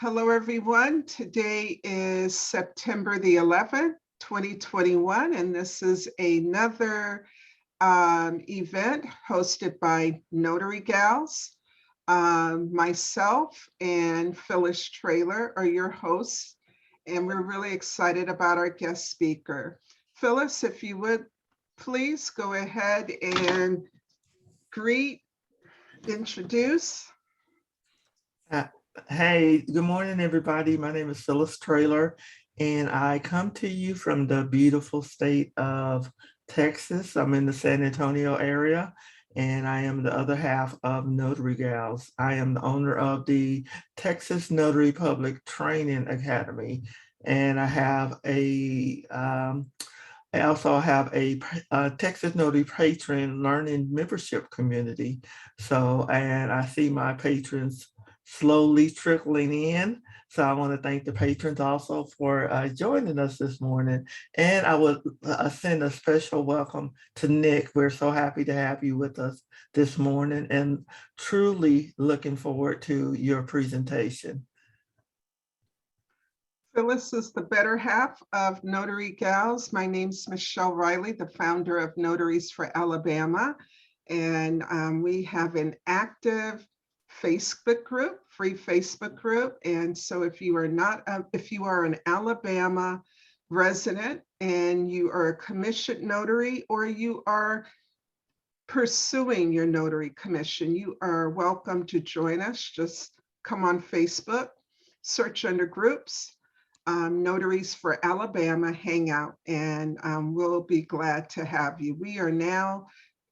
Hello, everyone. Today is September the 11th, 2021, and this is another event hosted by Notary Gals. Myself and Phyllis Traylor are your hosts, and we're really excited about our guest speaker. Phyllis, if you would please go ahead and introduce. Hey, good morning, everybody. My name is Phyllis Traylor, and I come to you from the beautiful state of Texas. I'm in the San Antonio area, and I am the other half of Notary Gals. I am the owner of the Texas Notary Public Training Academy, and I also have a Texas Notary Patron Learning Membership Community. And I see my patrons slowly trickling in. So I want to thank the patrons also for joining us this morning. And I would send a special welcome to Nick. We're so happy to have you with us this morning and truly looking forward to your presentation. Phyllis is the better half of Notary Gals. My name's Michelle Riley, the founder of Notaries for Alabama. And we have an active Facebook group, free Facebook group. And so if you are an Alabama resident and you are a commissioned notary or you are pursuing your notary commission, you are welcome to join us. Just come on Facebook, search under groups, Notaries for Alabama Hangout, and we'll be glad to have you. We are now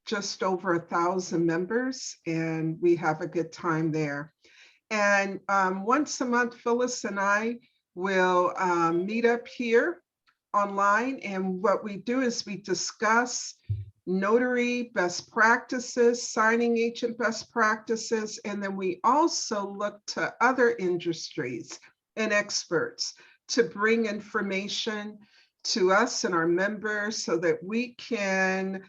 just over 1,000 members, and we have a good time there. And once a month, Phyllis and I will meet up here online, and what we do is we discuss notary best practices, signing agent best practices, and then we also look to other industries and experts to bring information to us and our members so that we can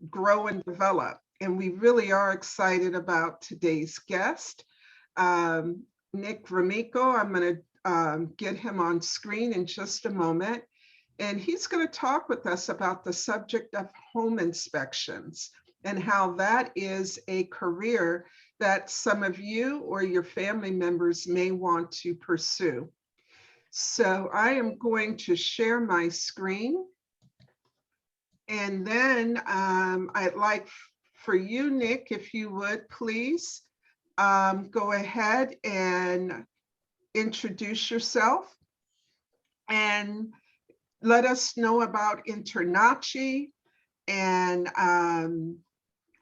grow and develop. And we really are excited about today's guest, Nick Gromicko. I'm going to get him on screen in just a moment. And he's going to talk with us about the subject of home inspections and how that is a career that some of you or your family members may want to pursue. So I am going to share my screen. And then I'd like for you, Nick, if you would please go ahead and introduce yourself and let us know about InterNACHI, and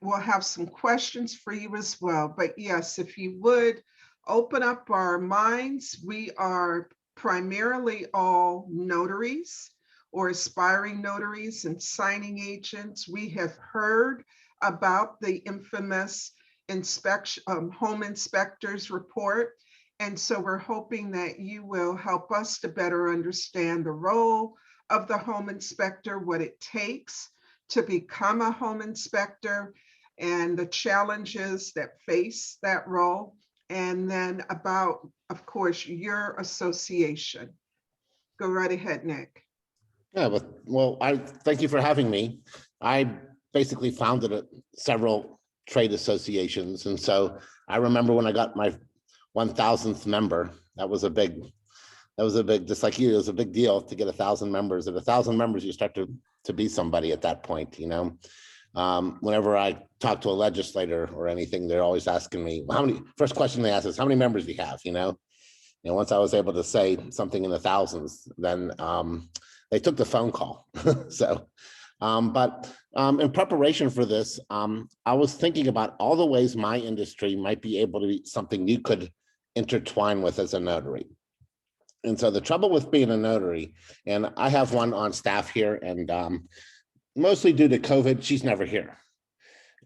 we'll have some questions for you as well. But yes, if you would open up our minds, we are primarily all notaries or aspiring notaries and signing agents. We have heard about the infamous home inspectors report. And so we're hoping that you will help us to better understand the role of the home inspector, what it takes to become a home inspector, and the challenges that face that role. And then about, of course, your association. Go right ahead, Nick. Yeah, well, I thank you for having me. I basically founded several trade associations. And so I remember when I got my 1,000th member, that was a big, just like you, it was a big deal to get 1,000 members. At 1,000 members, you start to be somebody at that point, you know. Whenever I talk to a legislator or anything, they're always asking me, first question they ask is, how many members do you have, you know? And once I was able to say something in the thousands, then they took the phone call. So, but in preparation for this, I was thinking about all the ways my industry might be able to be something you could intertwine with as a notary. And so the trouble with being a notary, and I have one on staff here, and mostly due to COVID, she's never here.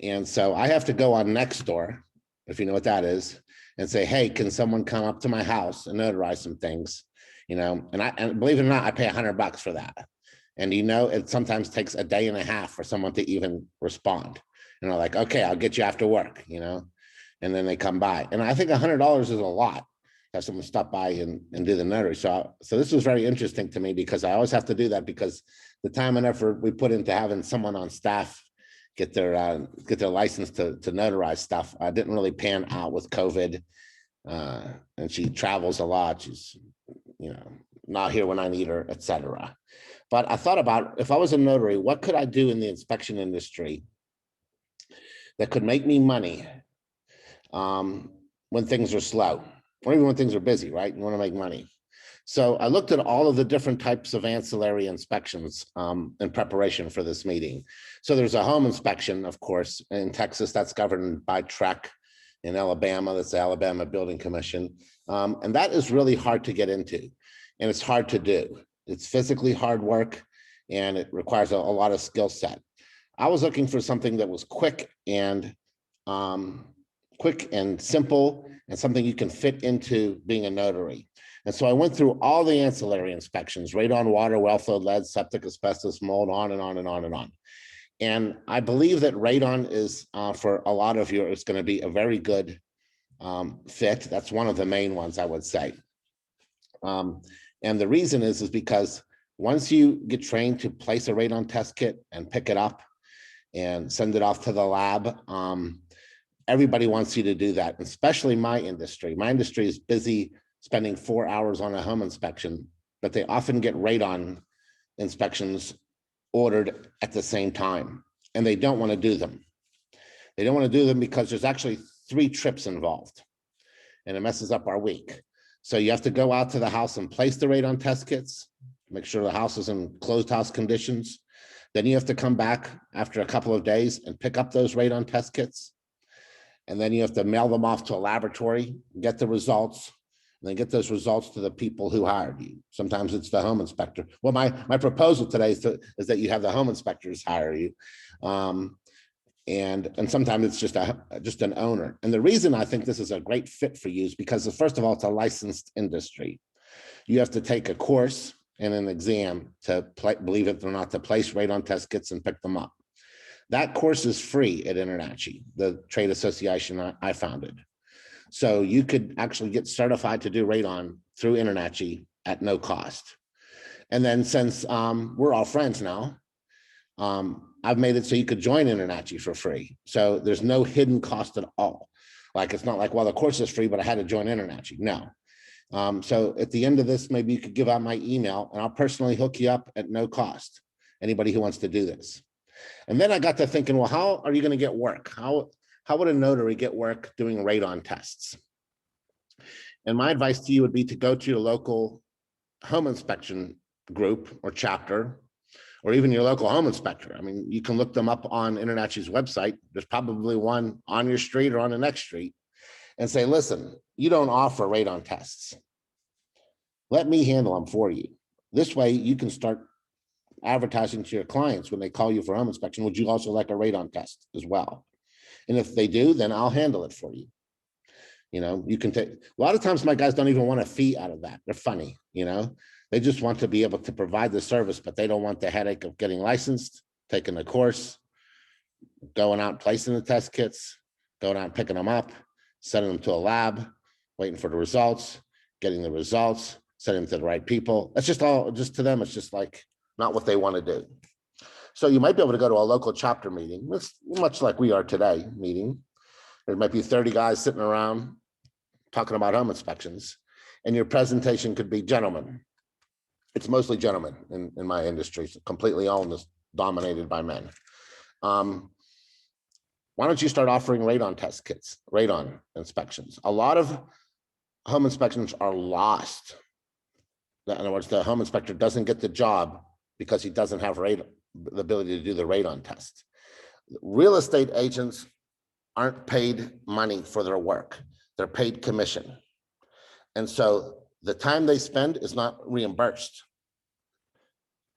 And so I have to go on Nextdoor, if you know what that is, and say, hey, can someone come up to my house and notarize some things? You know, and believe it or not, I pay $100 for that. And you know, it sometimes takes a day and a half for someone to even respond. And I'm like, okay, I'll get you after work, you know, and then they come by. And I think $100 is a lot. have someone stop by and do the notary. So this was very interesting to me because I always have to do that because the time and effort we put into having someone on staff get their license to notarize stuff didn't really pan out with COVID. And she travels a lot. She's, not here when I need her, etc. But I thought about, if I was a notary, what could I do in the inspection industry that could make me money when things are slow, or even when things are busy, right? You want to make money. So I looked at all of the different types of ancillary inspections in preparation for this meeting. So there's a home inspection, of course, in Texas, that's governed by TREC. In Alabama, that's the Alabama Building Commission. And that is really hard to get into, and it's hard to do. It's physically hard work, and it requires a lot of skill set. I was looking for something that was quick and simple, and something you can fit into being a notary. And so I went through all the ancillary inspections: radon, water, well flow, lead, septic, asbestos, mold, on and on and on and on. And I believe that radon is, for a lot of you, it's going to be a very good fit. That's one of the main ones, I would say. And the reason is because once you get trained to place a radon test kit and pick it up and send it off to the lab, everybody wants you to do that, especially my industry. My industry is busy spending 4 hours on a home inspection, but they often get radon inspections ordered at the same time, and they don't want to do them. They don't want to do them because there's actually 3 trips involved, and it messes up our week. So you have to go out to the house and place the radon test kits, make sure the house is in closed house conditions. Then you have to come back after a couple of days and pick up those radon test kits. And then you have to mail them off to a laboratory, get the results, and then get those results to the people who hired you. Sometimes it's the home inspector. Well, my proposal today is that you have the home inspectors hire you. And sometimes it's just an owner. And the reason I think this is a great fit for you is because, first of all, it's a licensed industry. You have to take a course and an exam to believe it or not, to place radon test kits and pick them up. That course is free at InterNACHI, the trade association I founded. So you could actually get certified to do radon through InterNACHI at no cost. And then since we're all friends now, I've made it so you could join InterNACHI for free. So there's no hidden cost at all. Like, it's not like, well, the course is free, but I had to join InterNACHI. No. So at the end of this, maybe you could give out my email and I'll personally hook you up at no cost. Anybody who wants to do this. And then I got to thinking, well, how are you going to get work? How would a notary get work doing radon tests? And my advice to you would be to go to your local home inspection group or chapter, or even your local home inspector. I mean, you can look them up on InterNACHI's website. There's probably one on your street or on the next street, and say, listen, you don't offer radon tests. Let me handle them for you. This way you can start advertising to your clients when they call you for home inspection. Would you also like a radon test as well? And if they do, then I'll handle it for you. You know, you can take, a lot of times my guys don't even want a fee out of that. They're funny, you know, they just want to be able to provide the service, but they don't want the headache of getting licensed, taking the course, going out, placing the test kits, going out, picking them up, sending them to a lab, waiting for the results, getting the results, sending them to the right people. That's just all, just to them, it's just like not what they want to do. So you might be able to go to a local chapter meeting, much like we are today meeting. There might be 30 guys sitting around talking about home inspections, and your presentation could be, gentlemen. It's mostly gentlemen in my industry, so completely owned, is dominated by men. Why don't you start offering radon test kits, radon inspections? A lot of home inspections are lost. In other words, the home inspector doesn't get the job because he doesn't have the ability to do the radon test. Real estate agents aren't paid money for their work. They're paid commission. And so the time they spend is not reimbursed.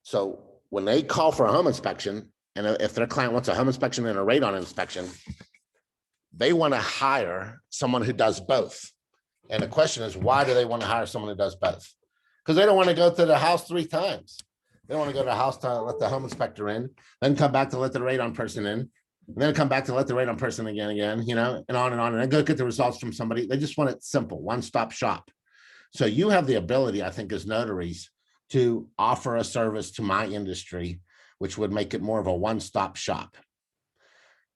So when they call for a home inspection, and if their client wants a home inspection and a radon inspection, they want to hire someone who does both. And the question is, why do they want to hire someone who does both? Because they don't want to go to the house 3 times. They don't want to go to the house to let the home inspector in, then come back to let the radon person in, and then come back to let the radon person again, you know, and on, and then go get the results from somebody. They just want it simple, one-stop shop. So you have the ability, I think, as notaries to offer a service to my industry, which would make it more of a one-stop shop.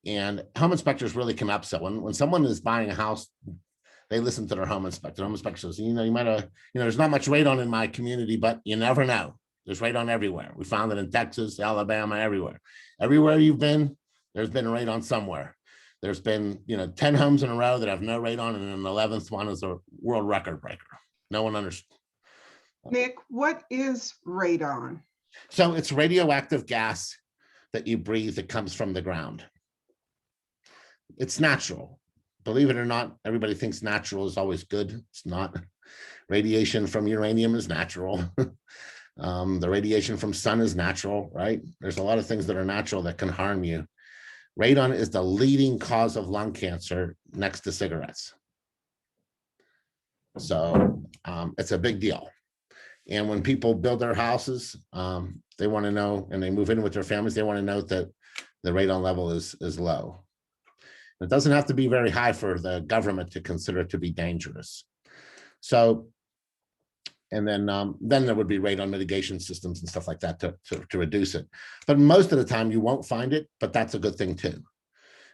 And home inspectors really can upsell. When someone is buying a house, they listen to their home inspector. Home inspector says, you know, you might have, you know, there's not much radon in my community, but you never know. There's radon everywhere. We found it in Texas, Alabama, everywhere. Everywhere you've been, there's been radon somewhere. There's been, you know, 10 homes in a row that have no radon, and then the 11th one is a world record breaker. No one understands. Nick, what is radon? So it's radioactive gas that you breathe that comes from the ground. It's natural. Believe it or not, everybody thinks natural is always good. It's not. Radiation from uranium is natural. The radiation from sun is natural, right? There's a lot of things that are natural that can harm you. Radon is the leading cause of lung cancer next to cigarettes. So it's a big deal. And when people build their houses, they want to know, and they move in with their families, they want to know that the radon level is low. It doesn't have to be very high for the government to consider it to be dangerous. So, and then there would be radon mitigation systems and stuff like that to reduce it. But most of the time you won't find it, but that's a good thing too.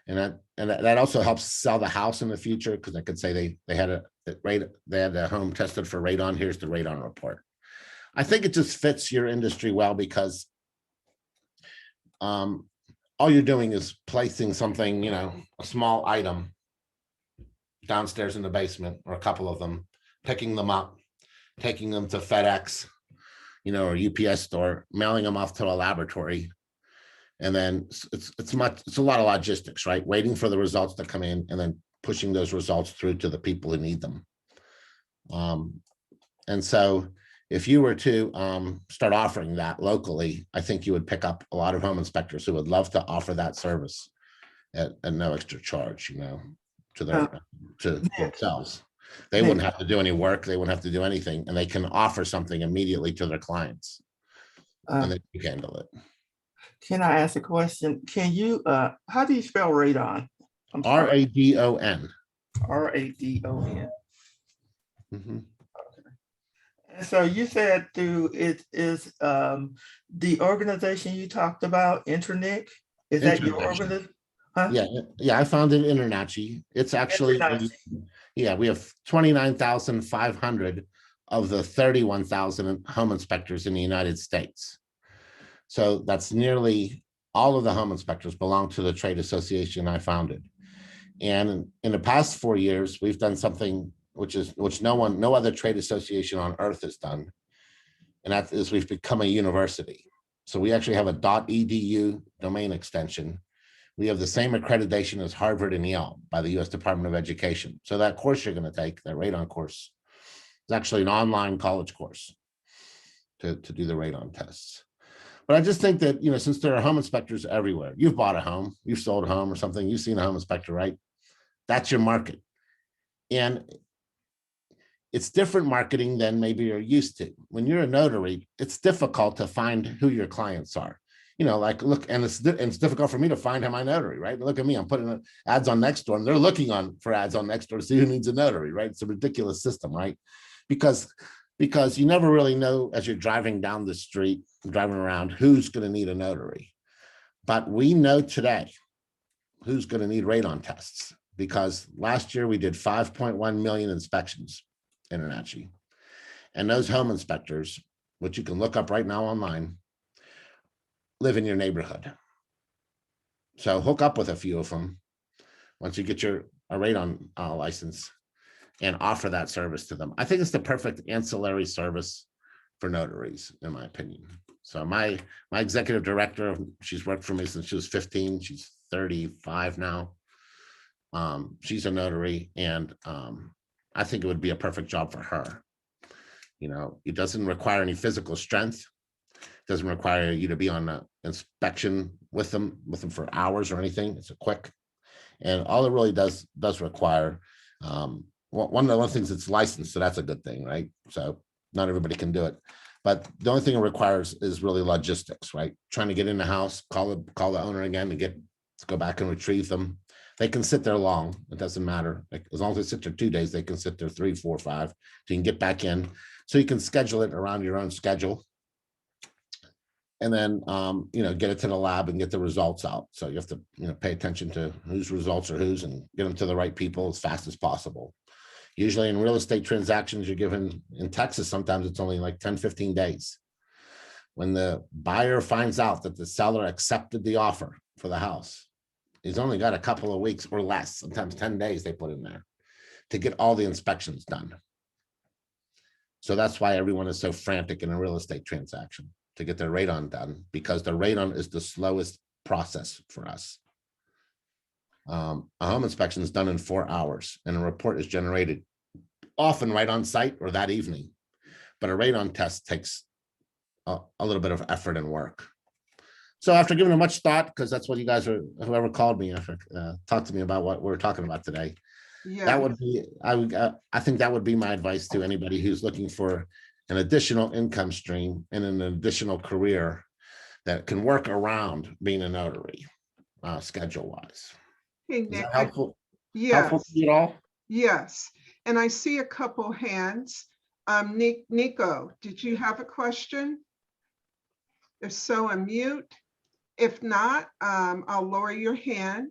And that also helps sell the house in the future, because I could say they had a home tested for radon. Here's the radon report. I think it just fits your industry well, because all you're doing is placing something, you know, a small item downstairs in the basement, or a couple of them, picking them up, taking them to FedEx, you know, or UPS store, mailing them off to a laboratory. And then it's a lot of logistics, right? Waiting for the results to come in and then pushing those results through to the people who need them. And so if you were to start offering that locally, I think you would pick up a lot of home inspectors who would love to offer that service at no extra charge, you know, to themselves. They wouldn't have to do any work. They wouldn't have to do anything, and they can offer something immediately to their clients, and then you handle it. Can I ask a question? Can you, how do you spell radon? R-A-D-O-N. R-A-D-O-N. Mm-hmm. And so you said through it is the organization you talked about, Internic? Is that your organization? Huh? Yeah, I founded InterNACHI. It's actually, yeah, we have 29,500 of the 31,000 home inspectors in the United States. So that's nearly all of the home inspectors belong to the trade association I founded. And in the past 4 years, we've done something which no other trade association on earth has done. And that is, we've become a university. So we actually have a .edu domain extension. We have the same accreditation as Harvard and Yale by the US Department of Education. So that course you're going to take, that radon course, is actually an online college course to do the radon tests. But I just think that, you know, since there are home inspectors everywhere, you've bought a home, you've sold a home or something, you've seen a home inspector, right? That's your market. And it's different marketing than maybe you're used to. When you're a notary, it's difficult to find who your clients are. You know, like, look, and it's difficult for me to find my notary, right? Look at me, I'm putting ads on Nextdoor, and they're looking for ads on Nextdoor to see who needs a notary, right? It's a ridiculous system, right? Because you never really know, as you're driving down the street, driving around, who's going to need a notary. But we know today who's going to need radon tests, because last year we did 5.1 million inspections internationally. And those home inspectors, which you can look up right now online, live in your neighborhood. So hook up with a few of them once you get a radon license, and offer that service to them. I think it's the perfect ancillary service for notaries, in my opinion. So my executive director, she's worked for me since she was 15. She's 35 now. She's a notary, and I think it would be a perfect job for her. You know, it doesn't require any physical strength. It doesn't require you to be on an inspection with them for hours or anything. It's a quick, and all it really does require, one of the things, it's licensed, so that's a good thing, right? So not everybody can do it, but the only thing it requires is really logistics, right? Trying to get in the house, call the owner again to go back and retrieve them. They can sit there long. It doesn't matter. Like, as long as they sit there 2 days, they can sit there 3, 4, 5. So you can get back in. So you can schedule it around your own schedule. And then, get it to the lab and get the results out. So you have to, pay attention to whose results are whose and get them to the right people as fast as possible. Usually in real estate transactions, you're given in Texas, sometimes it's only like 10, 15 days. When the buyer finds out that the seller accepted the offer for the house, he's only got a couple of weeks or less, sometimes 10 days they put in there to get all the inspections done. So that's why everyone is so frantic in a real estate transaction to get their radon done, because the radon is the slowest process for us. A home inspection is done in 4 hours and a report is generated often right on site or that evening. But a radon test takes a little bit of effort and work. So after giving it much thought, because that's what you guys are, whoever called me, talked to me about what we're talking about today. Yeah. That would be, I think that would be my advice to anybody who's looking for an additional income stream and an additional career that can work around being a notary, schedule wise. Hey, Is Nick, that helpful? yes, Helpful to you at all? yes. And I see a couple hands. Nico, did you have a question? If so, unmute. If not, I'll lower your hand.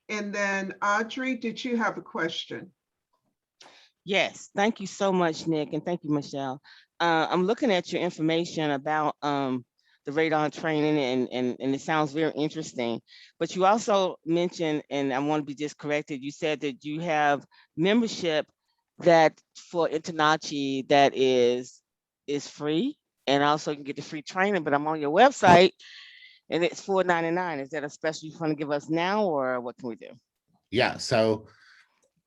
And then Audrey, did you have a question? Yes, thank you so much, Nick, and thank you, Michelle. I'm looking at your information about the radon training, and it sounds very interesting. But you also mentioned, and I want to be just corrected, you said that you have membership that for Internachi that is free, and also you can get the free training. But I'm on your website, and it's $4.99. Is that a special you want to give us now, or what can we do? Yeah, so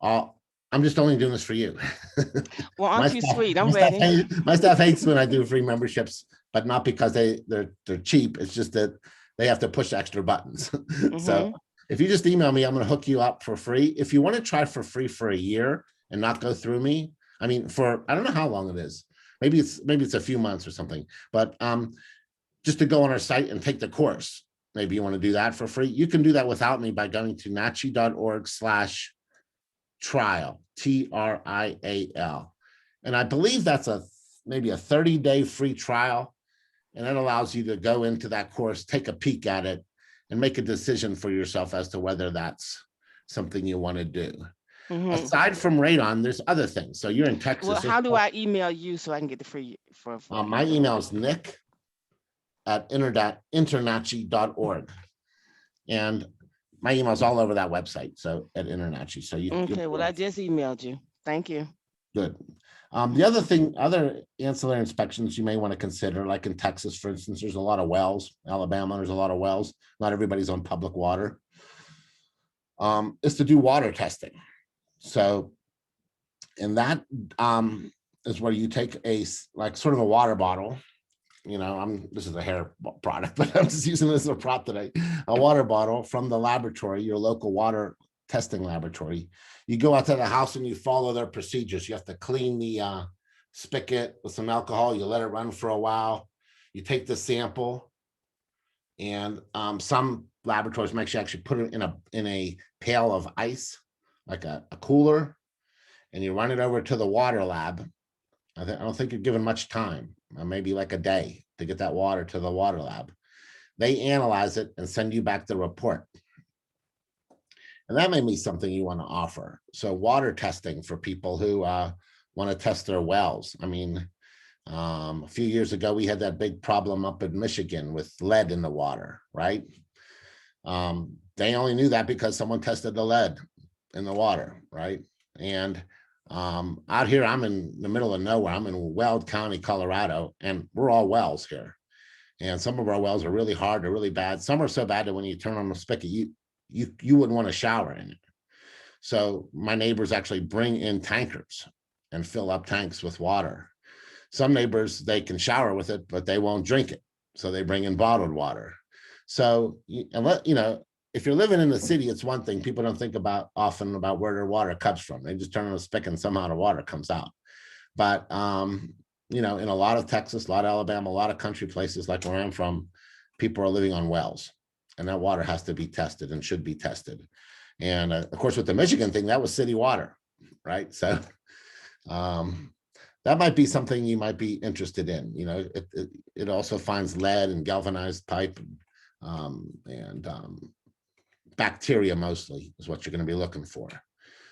I'm just only doing this for you. Well, aren't you sweet? I'm my staff ready. my staff hates when I do free memberships, but not because they're cheap. It's just that they have to push extra buttons. So if you just email me, I'm going to hook you up for free. If you want to try for free for a year and not go through me, I mean, I don't know how long it is. Maybe it's a few months or something, but just to go on our site and take the course. Maybe you want to do that for free. You can do that without me by going to nachi.org/trial, TRIAL. And I believe that's maybe a 30-day free trial. And it allows you to go into that course, take a peek at it, and make a decision for yourself as to whether that's something you want to do. Aside from radon, there's other things. So you're in Texas. Well, how do I email you so I can get the free for my email is nick@internachi.org. And my email is all over that website. So at Internachi. So okay, well, I just emailed you. Thank you. Good. The other ancillary inspections you may want to consider, like in Texas, for instance, there's a lot of wells. Alabama, there's a lot of wells. Not everybody's on public water. Is to do water testing. So, and that is where you take sort of a water bottle. This is a hair product, but I'm just using this as a prop today. A water bottle from the laboratory, your local water testing laboratory. You go out to the house and you follow their procedures. You have to clean the spigot with some alcohol. You let it run for a while. You take the sample, and some laboratories make you actually put it in a pail of ice, like a cooler, and you run it over to the water lab. I don't think you're given much time, maybe like a day, to get that water to the water lab. They analyze it and send you back the report. And that may be something you want to offer. So water testing for people who want to test their wells. I mean, a few years ago, we had that big problem up in Michigan with lead in the water, right? They only knew that because someone tested the lead in the water, right? And out here, I'm in the middle of nowhere. I'm in Weld County, Colorado, and we're all wells here. And some of our wells are really hard, they're really bad. Some are so bad that when you turn on the spigot, you wouldn't want to shower in it. So my neighbors actually bring in tankers and fill up tanks with water. Some neighbors, they can shower with it, but they won't drink it. So they bring in bottled water. So, if you're living in the city, it's one thing. People don't think often about where their water comes from. They just turn on a spigot and somehow the water comes out. But, in a lot of Texas, a lot of Alabama, a lot of country places like where I'm from, people are living on wells, and that water has to be tested and should be tested. And of course, with the Michigan thing, that was city water, right? So that might be something you might be interested in. You know, it also finds lead and galvanized pipe and bacteria mostly is what you're going to be looking for.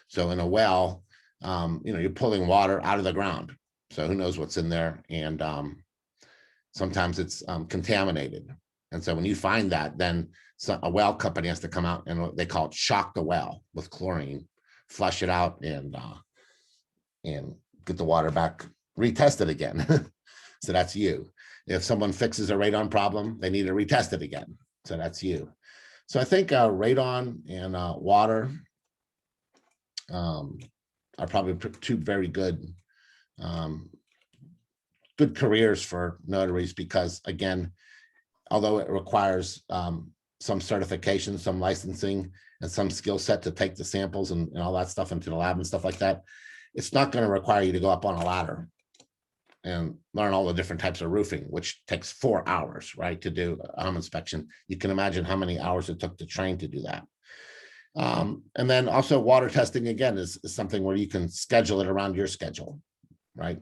So in a well, you know, you're pulling water out of the ground. So who knows what's in there? And sometimes it's contaminated. And so when you find that, then a well company has to come out and they call it shock the well with chlorine, flush it out and get the water back, retest it again. So that's you. If someone fixes a radon problem, they need to retest it again. So that's you. So I think radon and water are probably two very good good careers for notaries, because again, although it requires some certification, some licensing, and some skill set to take the samples and all that stuff into the lab and stuff like that, it's not going to require you to go up on a ladder and learn all the different types of roofing, which takes 4 hours, right, to do a home inspection. You can imagine how many hours it took to train to do that. And then also water testing, again, is something where you can schedule it around your schedule, right?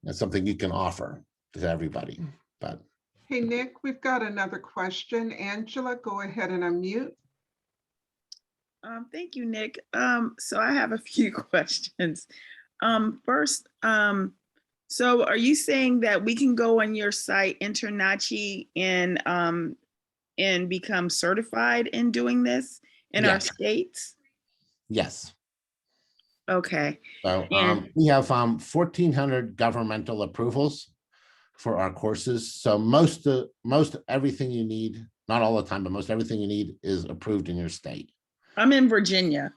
That's something you can offer to everybody. But Hey, Nick, we've got another question. Angela, go ahead and unmute. Thank you, Nick. So I have a few questions. First, so are you saying that we can go on your site, InterNACHI, and become certified in doing this in our Yes. states? yes. Okay. So And- we have 1,400 governmental approvals for our courses. So most everything you need, not all the time, but most everything you need is approved in your state. I'm in Virginia.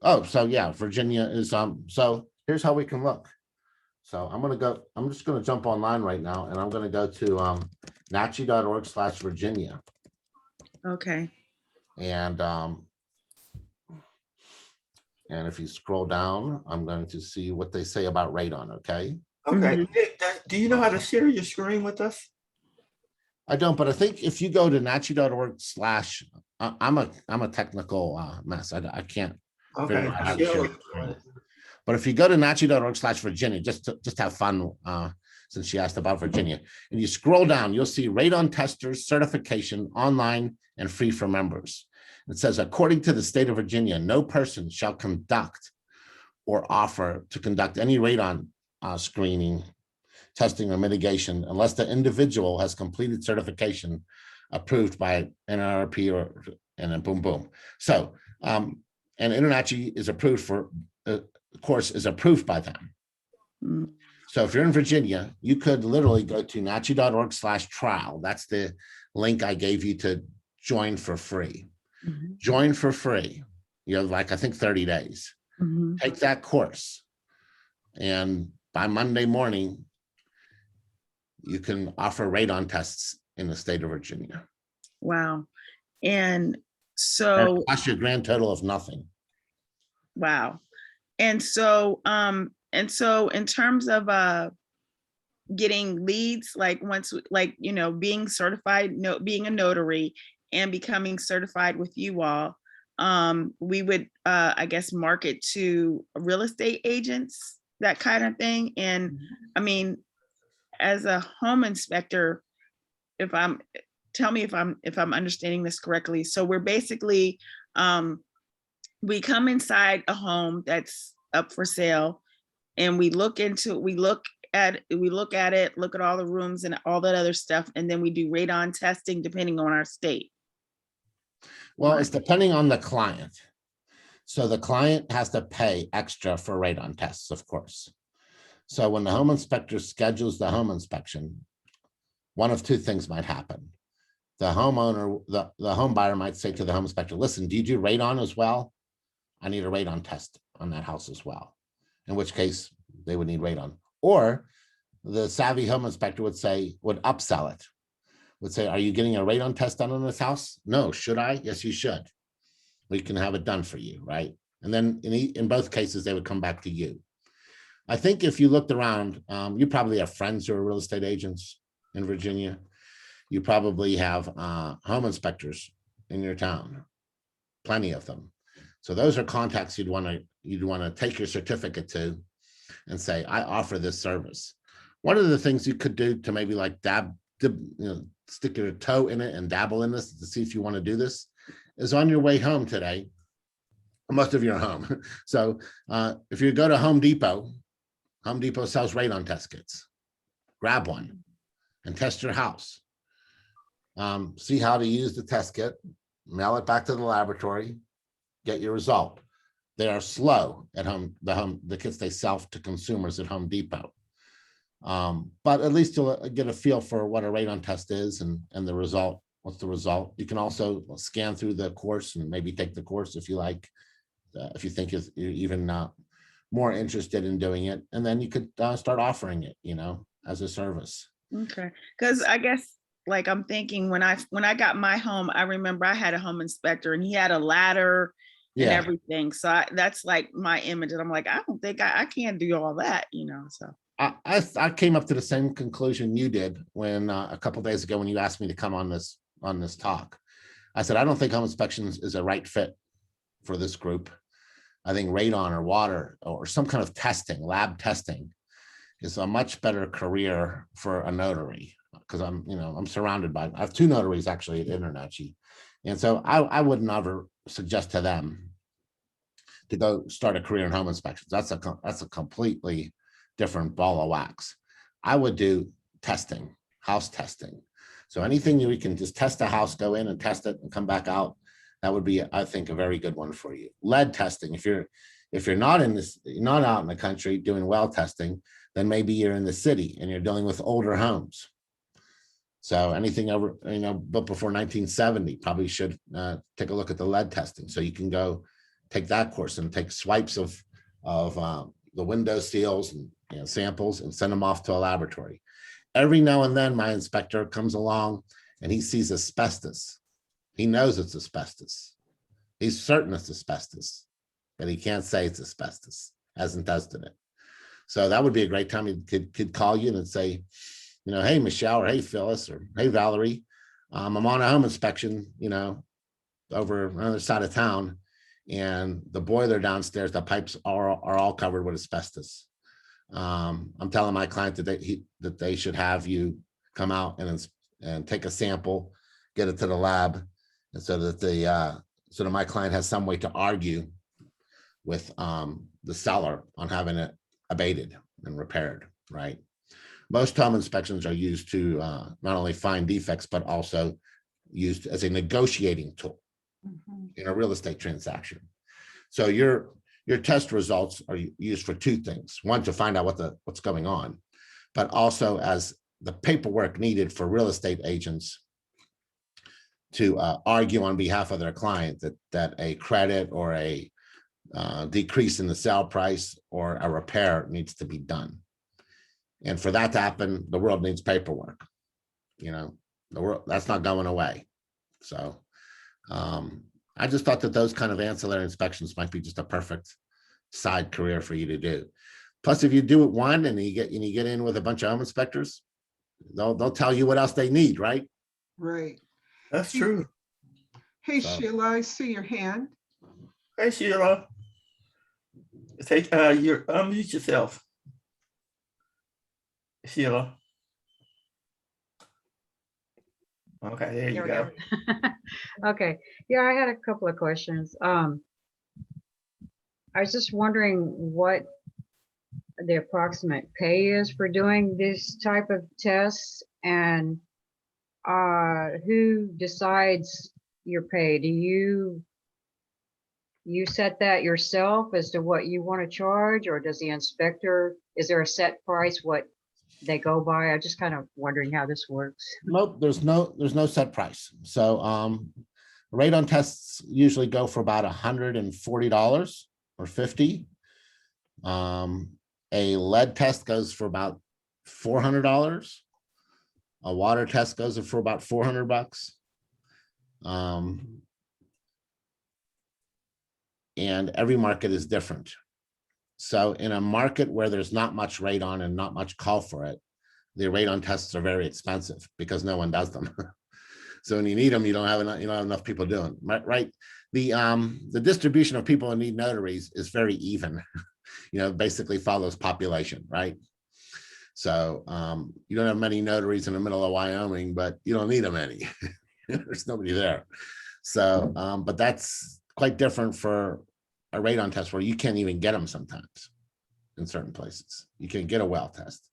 Oh, so yeah, Virginia is so here's how we can look. So I'm just gonna jump online right now, and I'm gonna go to nachi.org/Virginia. Okay. And if you scroll down, I'm going to see what they say about radon, okay? Okay, Mhm. Nick, do you know how to share your screen with us? I don't, but I think if you go to nachi.org/, I'm a technical mess. I can't figure Okay. out how to share the screen. But if you go to nachi.org/Virginia, just have fun, since she asked about Virginia, and you scroll down, you'll see radon testers certification online and free for members. It says, according to the state of Virginia, no person shall conduct or offer to conduct any radon screening, testing, or mitigation unless the individual has completed certification approved by NRP and then boom, boom. So, and InterNACHI is approved for, course is approved by them. Mm. So if you're in Virginia, you could literally go to nachi.org/trial. That's the link I gave you to join for free. Mhm. Join for free. You have like, I think 30 days. Mhm. Take that course. And by Monday morning, you can offer radon tests in the state of Virginia. Wow. And And so, it costs you a grand total of nothing. wow. And so in terms of getting leads, like once, like, you know, being certified, being a notary and becoming certified with you all, we would, I guess, market to real estate agents, that kind of thing. And I mean, as a home inspector, tell me if I'm understanding this correctly. So we're basically, we come inside a home that's up for sale, and we look at it, look at all the rooms and all that other stuff, and then we do radon testing depending on our state. Well, it's depending on the client. So the client has to pay extra for radon tests, of course. So when the home inspector schedules the home inspection, one of two things might happen. The homeowner, the home buyer might say to the home inspector, listen, do you do radon as well? I need a radon test on that house as well. In which case they would need radon. Or the savvy home inspector would upsell it. Would say, are you getting a radon test done on this house? No, should I? Yes, you should. We can have it done for you, right? And then in both cases, they would come back to you. I think if you looked around, you probably have friends who are real estate agents in Virginia. You probably have home inspectors in your town. plenty of them. So those are contacts you'd want to take your certificate to and say, I offer this service. One of the things you could do to maybe like stick your toe in it and dabble in this to see if you want to do this is on your way home today. Most of you are home. So if you go to Home Depot sells radon test kits. Grab one and test your house. See how to use the test kit, mail it back to the laboratory, get your result. They are slow at the kits they sell to consumers at Home Depot. But at least you'll get a feel for what a radon test is and the result. What's the result? You can also scan through the course and maybe take the course if you like, if you think you're even more interested in doing it. And then you could start offering it, as a service. Okay, because I guess like I'm thinking when I got my home, I remember I had a home inspector and he had a ladder and everything. So that's like my image. And I'm like, I don't think I can't do all that, so. I came up to the same conclusion you did when a couple of days ago when you asked me to come on this talk. I said, I don't think home inspections is a right fit for this group. I think radon or water or some kind of testing, lab testing, is a much better career for a notary because I'm surrounded by, I have 2 notaries actually at InterNACHI. And so I would never suggest to them to go start a career in home inspections. That's a completely different ball of wax. I would do testing, house testing. So anything we can just test a house, go in and test it and come back out, that would be, I think, a very good one for you. Lead testing, if you're not not out in the country doing well testing, then maybe you're in the city and you're dealing with older homes. So anything over, built before 1970 probably should take a look at the lead testing. So you can go take that course and take swipes of the window seals and samples and send them off to a laboratory. Every now and then my inspector comes along and he sees asbestos. He knows it's asbestos. He's certain it's asbestos, but he can't say it's asbestos, hasn't tested it. So that would be a great time he could call you and say, hey, Michelle, or hey, Phyllis, or hey, Valerie, I'm on a home inspection, over on the other side of town, and the boiler downstairs, the pipes are all covered with asbestos. I'm telling my client that they should have you come out and take a sample, get it to the lab, and so that my client has some way to argue with the seller on having it abated and repaired, right? Most home inspections are used to not only find defects, but also used as a negotiating tool in a real estate transaction. So your test results are used for 2 things. One, to find out what's going on, but also as the paperwork needed for real estate agents to argue on behalf of their client that a credit or a decrease in the sale price or a repair needs to be done. And for that to happen, the world needs paperwork. The world, that's not going away. So I just thought that those kind of ancillary inspections might be just a perfect side career for you to do. Plus, if you do it one and you get in with a bunch of home inspectors, they'll tell you what else they need, right? Right. That's true. Hey, So- Sheila, I see your hand. Hey, Sheila. Unmute yourself. Sheila. Okay, there you There we go. Okay, yeah, I had a couple of questions. I was just wondering what the approximate pay is for doing this type of tests, and who decides your pay? Do you set that yourself as to what you want to charge, or does the inspector, is there a set price what they go by? I'm just kind of wondering how this works. Nope, there's no set price. So radon tests usually go for about $140 or $50. A lead test goes for about $400. A water test goes for about $400. And every market is different. So in a market where there's not much radon and not much call for it, the radon tests are very expensive because no one does them. So when you need them, you don't have enough people doing, right? The distribution of people who need notaries is very even. Basically follows population, right? So you don't have many notaries in the middle of Wyoming, but you don't need them any. There's nobody there. So, but that's quite different for a radon test where you can't even get them sometimes in certain places. You can get a well test.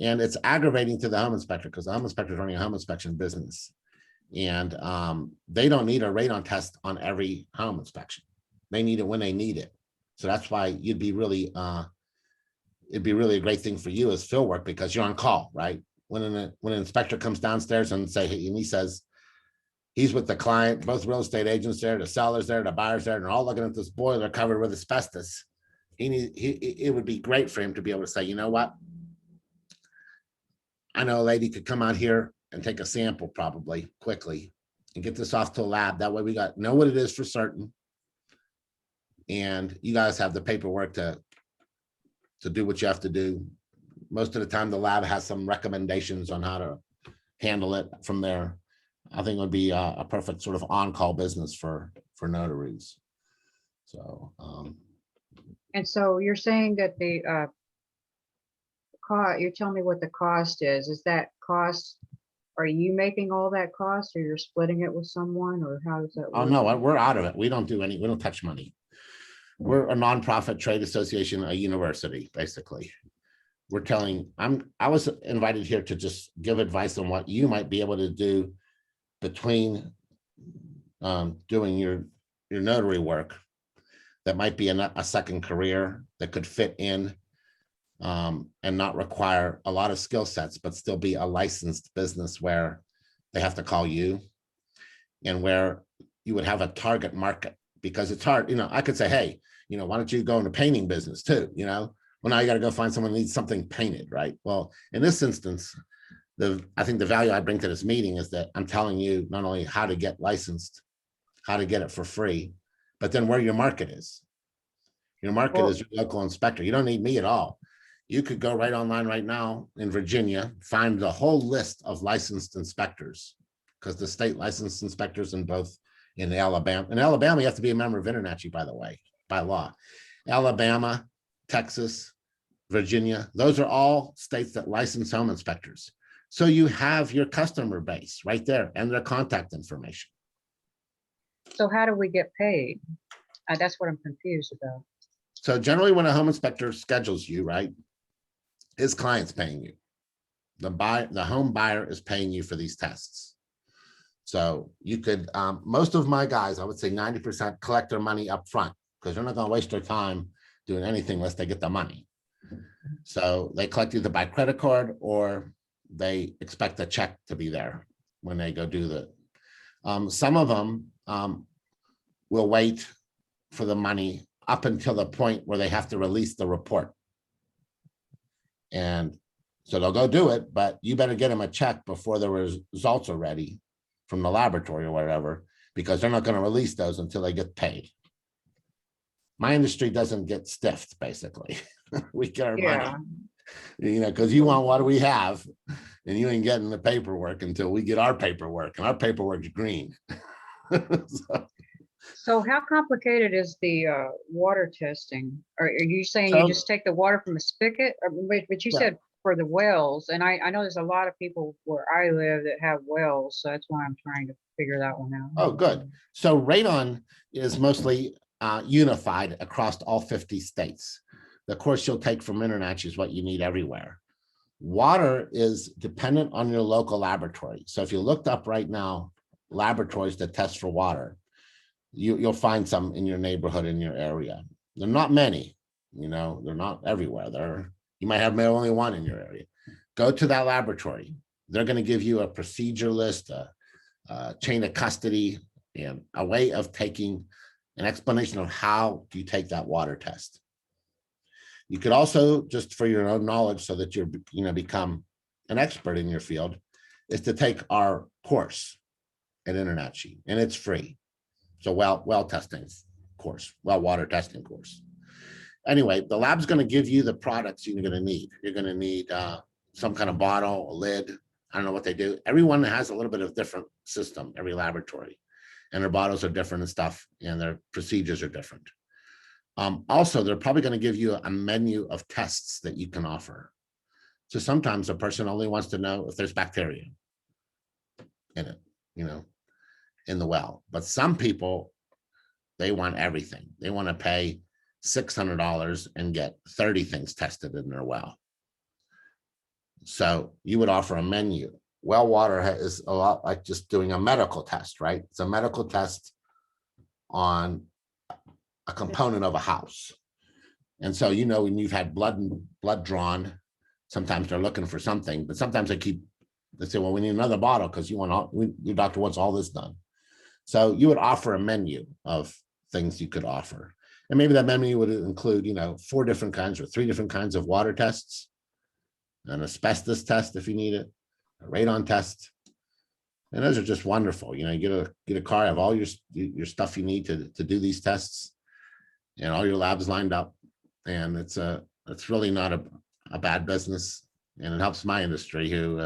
And it's aggravating to the home inspector because the home inspector is running a home inspection business. And they don't need a radon test on every home inspection. They need it when they need it. So that's why it'd be really a great thing for you as field work because you're on call, right? When an inspector comes downstairs and he says he's with the client, both real estate agents there, the sellers there, the buyers there, and they're all looking at this boiler covered with asbestos. It would be great for him to be able to say, you know what? I know a lady could come out here and take a sample probably quickly and get this off to a lab. That way we know what it is for certain. And you guys have the paperwork to do what you have to do. Most of the time, the lab has some recommendations on how to handle it from there. I think it would be a perfect sort of on-call business for notaries. So. And so you're saying that the you're telling me what the cost is. Is that cost, are you making all that cost or you're splitting it with someone or how does that work? Oh, no, we're out of it. We don't touch money. We're a nonprofit trade association, a university, basically. We're telling, I was invited here to just give advice on what you might be able to do between doing your notary work that might be a second career that could fit in and not require a lot of skill sets, but still be a licensed business where they have to call you and where you would have a target market because it's hard. I could say, hey, why don't you go into painting business too? Well, now you got to go find someone who needs something painted, right? Well, in this instance, I think the value I bring to this meeting is that I'm telling you not only how to get licensed, how to get it for free, but then where your market is. Your market is your local inspector. You don't need me at all. You could go right online right now in Virginia, find the whole list of licensed inspectors because the state licensed inspectors in Alabama. In Alabama, you have to be a member of InterNACHI, by the way, by law. Alabama, Texas, Virginia, those are all states that license home inspectors. So you have your customer base right there and their contact information. So how do we get paid? That's what I'm confused about. So generally when a home inspector schedules you, right, his client's paying you. The home buyer is paying you for these tests. So you could, most of my guys, I would say 90% collect their money up front because they're not going to waste their time doing anything unless they get the money. So they collect either by credit card or they expect a check to be there when they go do the. Some of them will wait for the money up until the point where they have to release the report. And so they'll go do it, but you better get them a check before the results are ready from the laboratory or whatever, because they're not going to release those until they get paid. My industry doesn't get stiffed, basically. We get our money, because you want what we have and you ain't getting the paperwork until we get our paperwork, and our paperwork's green. So how complicated is the water testing? Are you saying you just take the water from a spigot? But you said for the wells, and I know there's a lot of people where I live that have wells, so that's why I'm trying to figure that one out. Oh, good. So radon is mostly unified across all 50 states. The course you'll take from InterNACHI is what you need everywhere. Water is dependent on your local laboratory. So if you looked up right now, laboratories that test for water, you'll find some in your neighborhood, in your area. They're not many, they're not everywhere. You might have only one in your area. Go to that laboratory. They're going to give you a procedure list, a chain of custody, and a way of taking an explanation of how do you take that water test. You could also, just for your own knowledge, so that you're, become an expert in your field, is to take our course at InterNACHI, and it's free. So well testing course, well water testing course. Anyway, the lab's going to give you the products you're going to need. You're going to need some kind of bottle, a lid. I don't know what they do. Everyone has a little bit of different system, every laboratory. and their bottles are different and stuff, and their procedures are different. Also, they're probably going to give you a menu of tests that you can offer. So sometimes a person only wants to know if there's bacteria in it, in the well. But some people, they want everything. They want to pay $600 and get 30 things tested in their well. So you would offer a menu. Well water is a lot like just doing a medical test, right? It's a medical test on a component of a house. And so, when you've had blood drawn, sometimes they're looking for something, but sometimes they say, well, we need another bottle because your doctor wants all this done. So you would offer a menu of things you could offer. And maybe that menu would include, 4 different kinds or 3 different kinds of water tests, an asbestos test if you need it, a radon test. And those are just wonderful. You get a car, have all your stuff you need to do these tests, and all your labs lined up. And it's really not a bad business, and it helps my industry who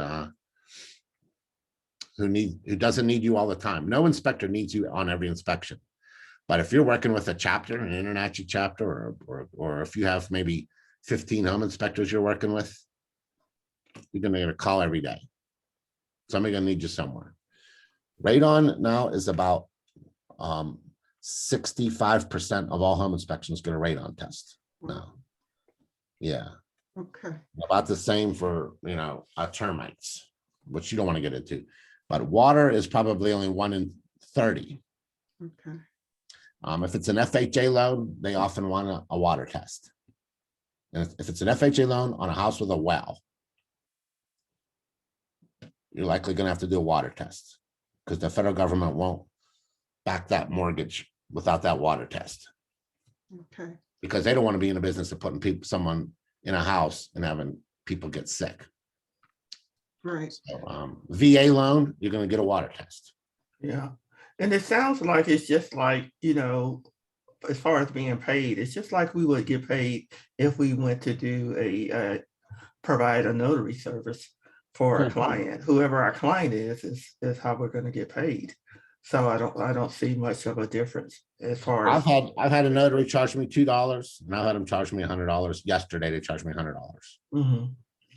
doesn't need you all the time. No inspector needs you on every inspection. But if you're working with a chapter, an international chapter, or if you have maybe 15 home inspectors you're working with, you're going to get a call every day. Somebody's going to need you somewhere. Radon now is about 65% of all home inspections get a radon test now. Yeah. Okay. About the same for, termites, which you don't want to get into. But water is probably only 1 in 30. Okay. If it's an FHA loan, they often want a water test. And if it's an FHA loan on a house with a well, you're likely going to have to do a water test because the federal government won't back that mortgage without that water test. Okay. Because they don't want to be in the business of putting someone in a house and having people get sick. Right. So, VA loan, you're going to get a water test. Yeah. And it sounds like it's just like, as far as being paid, it's just like we would get paid if we went to do provide a notary service for a client. Whoever our client is how we're going to get paid. So I don't see much of a difference as far as I've had a notary charge me $2, and I've had them charge me $100. Yesterday they charged me $100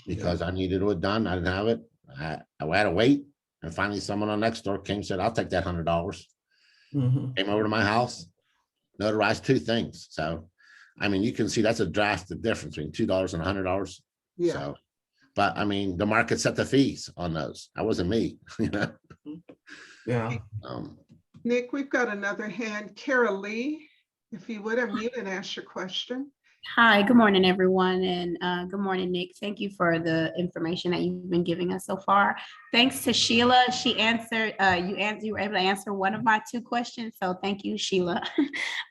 because I needed it done. I didn't have it. I had to wait, and finally someone on next door came and said, "I'll take that $100." Came over to my house, notarized 2 things. So, you can see that's a drastic difference between $2 and $100. Yeah. So, but the market set the fees on those. That wasn't me. Yeah. Nick, we've got another hand. Kara Lee, if you would unmute and ask your question. Hi, good morning, everyone, and good morning, Nick. Thank you for the information that you've been giving us so far. Thanks to Sheila, she answered. You were able to answer one of my 2 questions, so thank you, Sheila.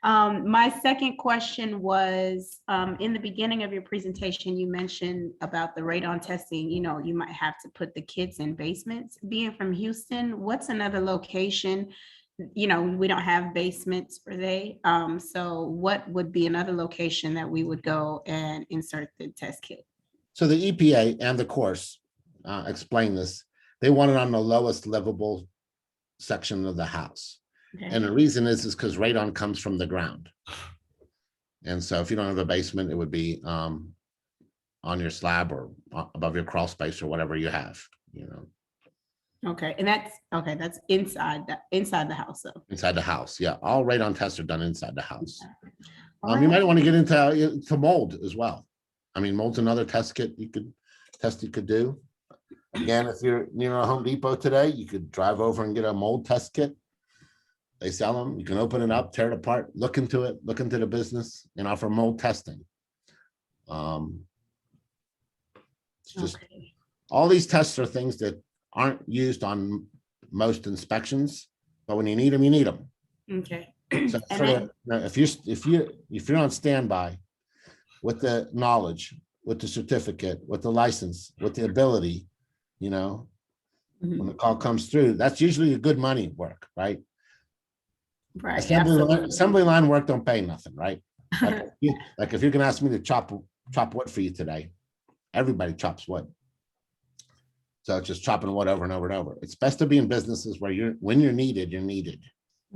My second question was in the beginning of your presentation, you mentioned about the radon testing. You might have to put the kids in basements. Being from Houston, what's another location? We don't have basements for so what would be another location that we would go and insert the test kit? So the EPA and the course explain this. They want it on the lowest livable section of the house. Okay. And the reason is because radon comes from the ground. And so if you don't have a basement, it would be on your slab or above your crawl space or whatever you have, Okay, and that's inside the house, though. Inside the house, yeah. All radon tests are done inside the house. Right. You might want to get into mold as well. Mold's another test kit you could do. Again, if you're near a Home Depot today, you could drive over and get a mold test kit. They sell them. You can open it up, tear it apart, look into the business, and offer mold testing. It's just all these tests are things that aren't used on most inspections, but when you need them, you need them. Okay. So if you're on standby with the knowledge, with the certificate, with the license, with the ability, when the call comes through, that's usually a good money work, right? Right. Assembly line work don't pay nothing, right? Like if you can ask me to chop wood for you today, everybody chops wood. So it's just chopping wood over and over and over. It's best to be in businesses where when you're needed, you're needed.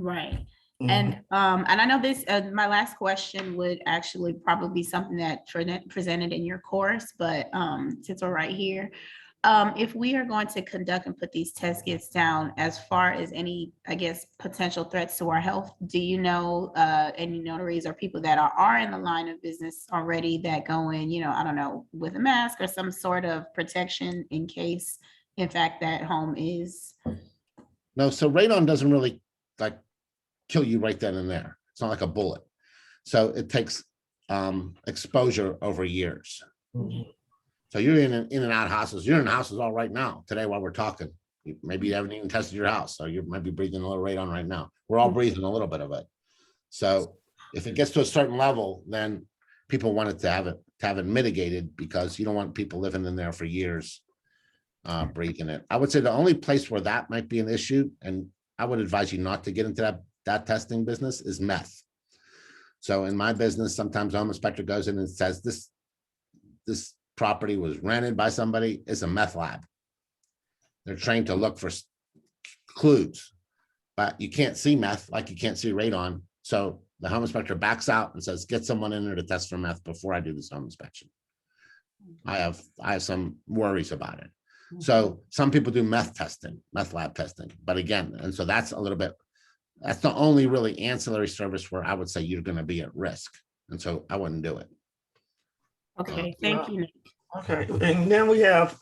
Right. Mhm. And I know this, my last question would actually probably be something that presented in your course, but since we're right here, if we are going to conduct and put these test kits down, as far as any, I guess, potential threats to our health, do you know any notaries or people that are in the line of business already that go in, you know, I don't know, with a mask or some sort of protection in case, in fact, that home is. No, so radon doesn't really like kill you right then and there. It's not like a bullet. So it takes exposure over years. Mhm. So you're in and out houses. You're in houses all right now today while we're talking. Maybe you haven't even tested your house, so you might be breathing a little radon right now. We're all breathing a little bit of it. So if it gets to a certain level, then people want it to have it mitigated, because you don't want people living in there for years breathing it. I would say the only place where that might be an issue, and I would advise you not to get into that testing business, is meth. So in my business, sometimes the home inspector goes in and says this property was rented by somebody. It's a meth lab. They're trained to look for clues, but you can't see meth like you can't see radon. So the home inspector backs out and says, get someone in there to test for meth before I do this home inspection. I have some worries about it. So some people do meth lab testing, but again, and so that's the only really ancillary service where I would say you're going to be at risk. And so I wouldn't do it. Okay, thank you, Nick. Okay, and now we have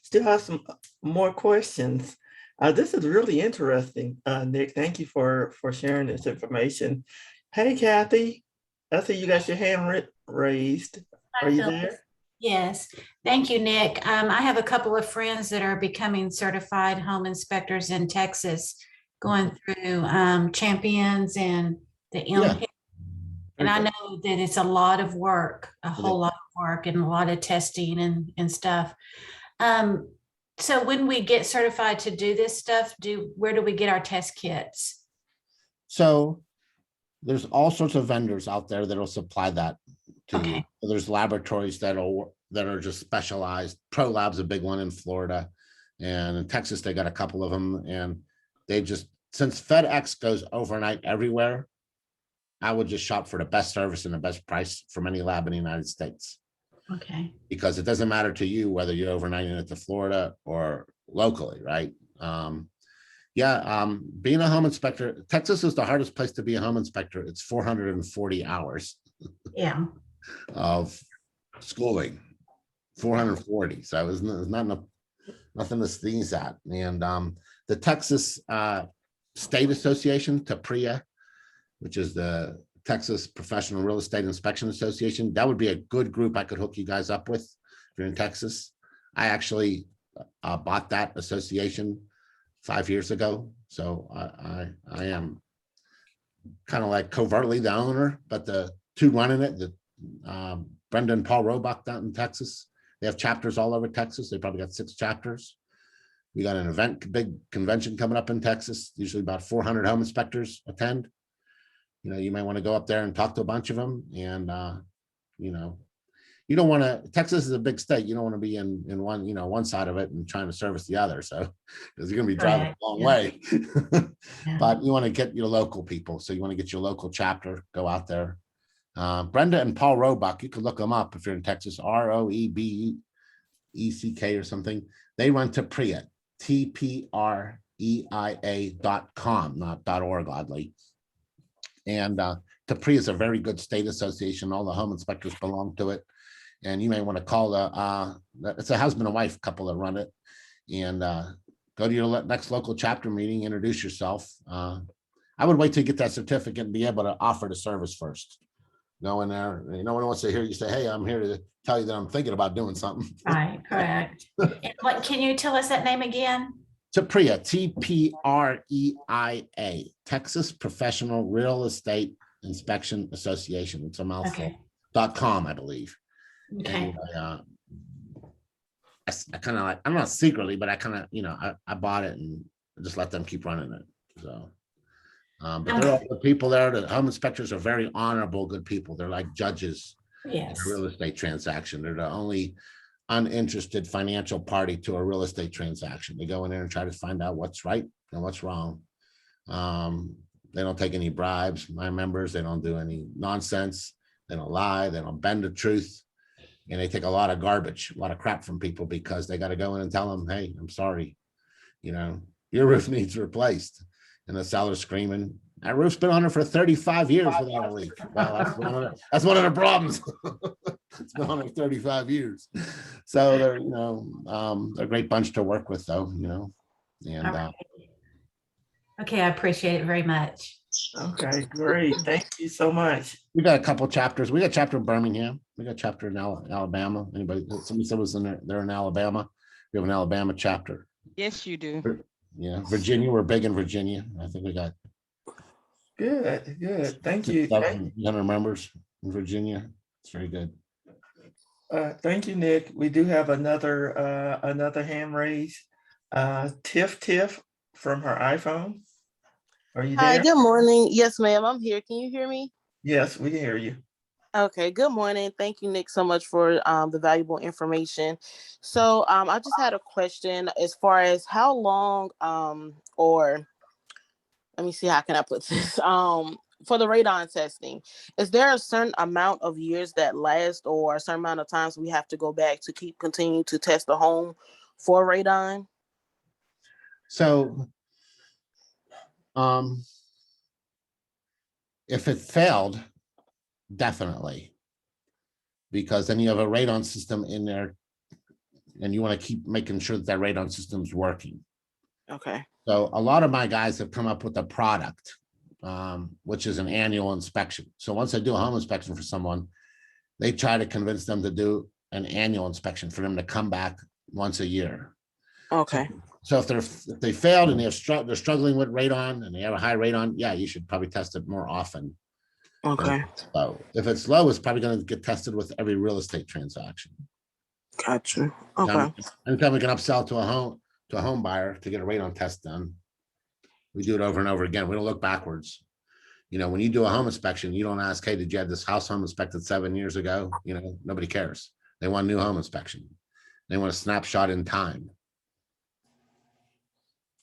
still have some more questions. This is really interesting, Nick. Thank you for sharing this information. Hey, Kathy, I see you got your hand raised. Are you there? Yes, thank you, Nick. I have a couple of friends that are becoming certified home inspectors in Texas, going through Champions and the Yeah. And I know that it's a lot of work, a whole lot of work, and a lot of testing and stuff. So when we get certified to do this stuff, where do we get our test kits? So there's all sorts of vendors out there that'll supply that to Okay. you. There's laboratories that are just specialized. Pro Lab's a big one in Florida, and in Texas they got a couple of them. And they just, since FedEx goes overnight everywhere, I would just shop for the best service and the best price from any lab in the United States. Okay. Because it doesn't matter to you whether you're overnighting it to Florida or locally, right? Being a home inspector, Texas is the hardest place to be a home inspector. It's 440 hours Yeah. of schooling, 440. So it's not nothing to sneeze at. And the Texas State Association, TPRIA, which is the Texas Professional Real Estate Inspection Association, that would be a good group I could hook you guys up with if you're in Texas. I actually bought that association 5 years ago. So I am kind of like covertly the owner, but the two running it, Brenda and Paul Robach down in Texas, they have chapters all over Texas. They probably got 6 chapters. We got an big convention coming up in Texas. Usually about 400 home inspectors attend. You know, you might want to go up there and talk to a bunch of them. And, you know, you don't want to, Texas is a big state. You don't want to be in one side of it and trying to service the other. So, because you're going to be driving a long way. But you want to get your local people. So you want to get your local chapter, go out there. Brenda and Paul Robach, you can look them up if you're in Texas, ROEBECK or something. They run TPRIA, TPREIA.com, not .org, oddly. And TPRIA is a very good state association. All the home inspectors belong to it. And you may want to call it's a husband and wife couple that run it. And go to your next local chapter meeting, introduce yourself. I would wait till you get that certificate and be able to offer the service first. Go in there, no one wants to hear you say, hey, I'm here to tell you that I'm thinking about doing something. Right, correct. And what, can you tell us that name again? TPREIA, TPREIA, Texas Professional Real Estate Inspection Association. It's a mouthful. Okay. .com, I believe. Okay. And I kind of like, I'm not secretly, but I kind of, I bought it and just let them keep running it. So, but there are people there. The home inspectors are very honorable, good people. They're like judges in a real estate transaction. They're the only uninterested financial party to a real estate transaction. They go in there and try to find out what's right and what's wrong. They don't take any bribes, my members. They don't do any nonsense. They don't lie. They don't bend the truth. And they take a lot of garbage, a lot of crap from people because they got to go in and tell them, hey, I'm sorry, you know, your roof needs replaced. And the seller's screaming, that roof's been on it for 35 years without a leak. Well, that's one of the problems. It's been on it 35 years. So they're, you know, they're a great bunch to work with though, you know, and All right. Okay, I appreciate it very much. Okay, great. Thank you so much. we got a couple chapters. We got a chapter in Birmingham. We got a chapter in Alabama. Anybody, somebody said was in there, they're in Alabama. We have an Alabama chapter. Yes, you do. Yeah, Virginia, we're big in Virginia. I think we got Good, good. Thank you. 6,700 members in Virginia. It's very good. Thank you, Nick. We do have another hand raised. Tiff from her iPhone. Are you Hi, there? good morning. Yes, ma'am, I'm here. Can you hear me? Yes, we can hear you. Okay, good morning. Thank you, Nick, so much for the valuable information. So I just had a question as far as how long or let me see, how can I put this? For the radon testing, is there a certain amount of years that last or a certain amount of times we have to go back to keep continuing to test the home for radon? So if it failed, definitely. Because then you have a radon system in there and you want to keep making sure that that radon system is working. Okay. So a lot of my guys have come up with a product, which is an annual inspection. So once I do a home inspection for someone, they try to convince them to do an annual inspection for them to come back once a year. Okay. So if they failed and they're struggling with radon and they have a high radon, yeah, you should probably test it more often. Okay. So if it's low, it's probably going to get tested with every real estate transaction. Gotcha. Okay. Anytime we can upsell to a home buyer to get a radon test done, we do it over and over again. We don't look backwards. You know, when you do a home inspection, you don't ask, hey, did you have this house home inspected 7 years ago? You know, nobody cares. They want a new home inspection. They want a snapshot in time.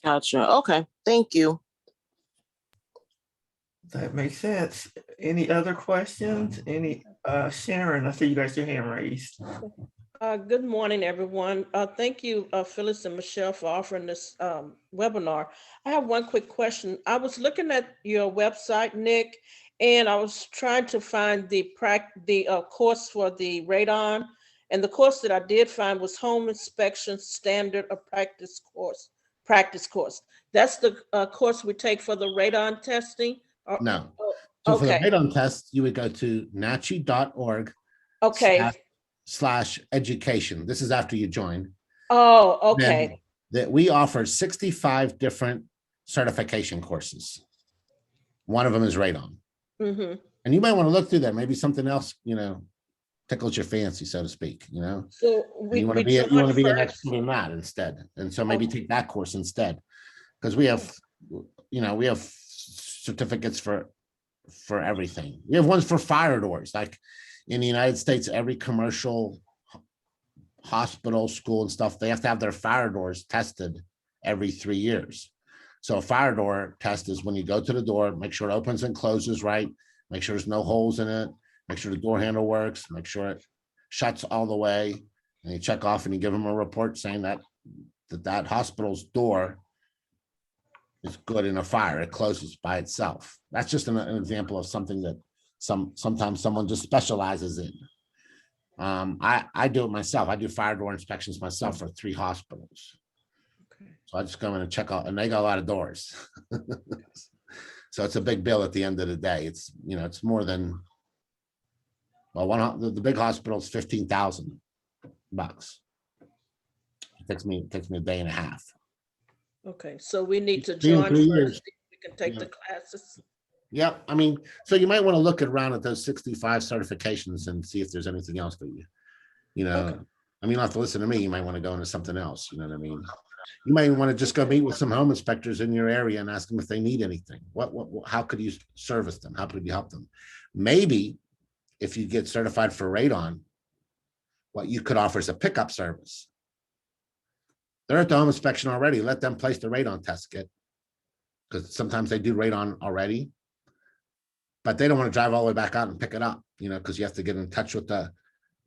Gotcha. Okay. Thank you. That makes sense. Any other questions? Sharon, I see you got your hand raised. Good morning, everyone. Thank you, Phyllis and Michelle, for offering this webinar. I have one quick question. I was looking at your website, Nick, and I was trying to find the course for the radon, and the course that I did find was Home Inspection Standard of Practice course. That's the course we take for the radon testing? No. So okay. For the radon test, you would go to nachi.org. Okay. /education. This is after you join. Oh, okay. That we offer 65 different certification courses. One of them is radon. Mm-hmm. And you might want to look through that. Maybe something else, you know, tickles your fancy, so to speak, you know. So you want to be an expert in that instead. And so maybe take that course instead. Because we have, you know, we have certificates for everything. We have ones for fire doors. Like in the United States, every commercial hospital, school and stuff, they have to have their fire doors tested every 3 years. So a fire door test is when you go to the door, make sure it opens and closes right, make sure there's no holes in it, make sure the door handle works, make sure it shuts all the way, and you check off and you give them a report saying that hospital's door is good in a fire. It closes by itself. That's just an example of something that sometimes someone just specializes in. I do it myself. I do fire door inspections myself for 3 hospitals. Okay. So I just go in and check out, and they got a lot of doors. So it's a big bill at the end of the day. It's, you know, it's more than, well, the big hospital is $15,000. It takes me a day and a half. Okay, so we need to join first. We can take the classes. Yeah, I mean, so you might want to look around at those 65 certifications and see if there's anything else that you know. Okay. I mean, you don't have to listen to me. You might want to go into something else. You know what I mean? You might want to just go meet with some home inspectors in your area and ask them if they need anything. How could you service them? How could you help them? Maybe if you get certified for radon, what you could offer is a pickup service. They're at the home inspection already. Let them place the radon test kit because sometimes they do radon already. But they don't want to drive all the way back out and pick it up, because you have to get in touch with the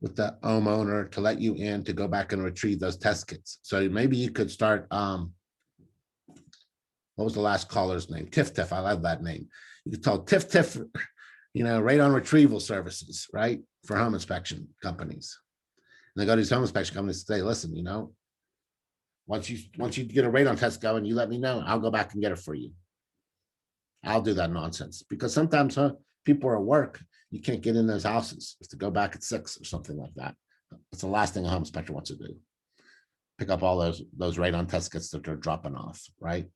homeowner to let you in to go back and retrieve those test kits. So maybe you could start, what was the last caller's name? Tiff Tiff, I love that name. You could tell Tiff Tiff, radon retrieval services, right? For home inspection companies. And they go to these home inspection companies and say, listen, once you get a radon test going, you let me know, I'll go back and get it for you. I'll do that nonsense, because sometimes people are at work, you can't get in those houses. You have to go back at 6 or something like that. It's the last thing a home inspector wants to do. Pick up all those radon test kits that they're dropping off, right?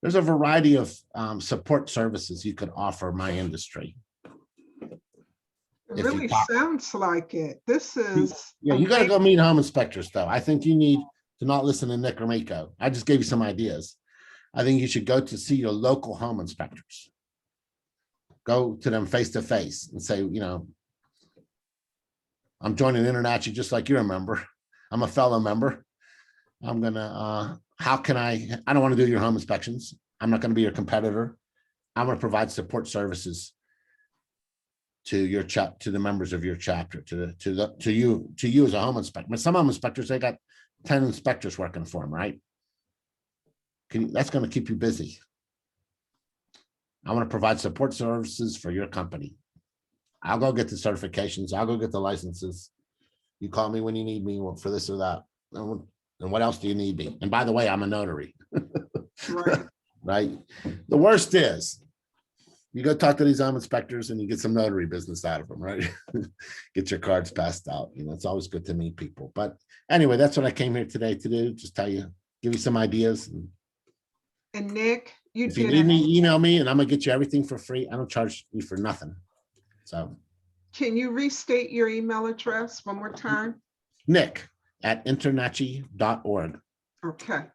There's a variety of support services you could offer my industry. It If you really talk- sounds like it. This is. Yeah, you got to go meet home inspectors, though. I think you need to not listen to Nick Gromicko. I just gave you some ideas. I think you should go to see your local home inspectors. Go to them face to face and say, I'm joining Internachi just like you're a member. I'm a fellow member. I'm gonna, how can I don't want to do your home inspections. I'm not going to be your competitor. I'm going to provide support services to your to the members of your chapter, to you as a home inspector. But some home inspectors, they got 10 inspectors working for them, right? That's going to keep you busy. I want to provide support services for your company. I'll go get the certifications. I'll go get the licenses. You call me when you need me for this or that. And what else do you need me? And by the way, I'm a notary. Right. Right. The worst is you go talk to these home inspectors and you get some notary business out of them, right? Get your cards passed out. It's always good to meet people. But anyway, that's what I came here today to do. Just give you some ideas. And Nick, you If you did need it. me, email me and I'm gonna get you everything for free. I don't charge you for nothing. So Can you restate your email address one more time? Nick@internachi.org. Okay.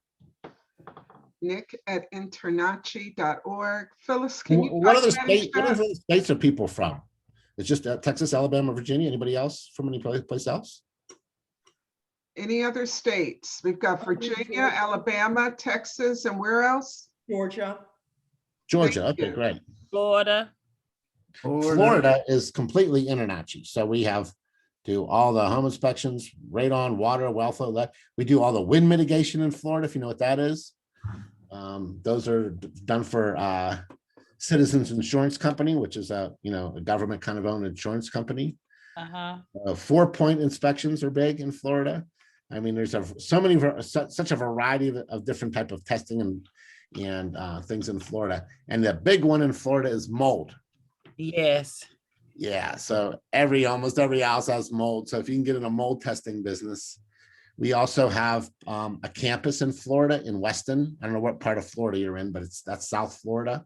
Nick@internachi.org. Phyllis, can you? What type other that in state? What chat? other states are people from? It's just Texas, Alabama, Virginia. Anybody else from any place else? Any other states? We've got Virginia, Alabama, Texas, and where else? Georgia, Georgia. Thank Okay, you. great. Florida. Florida is completely Internachi. So we do all the home inspections, radon, water, welfare. We do all the wind mitigation in Florida, if you know what that is. Those are done for Citizens Insurance Company, which is a government kind of owned insurance company. 4-point inspections are big in Florida. I mean, there's such a variety of different type of testing and things in Florida. And the big one in Florida is mold. Yes. Yeah, so almost every house has mold. So if you can get in a mold testing business, we also have a campus in Florida in Weston. I don't know what part of Florida you're in, but that's South Florida.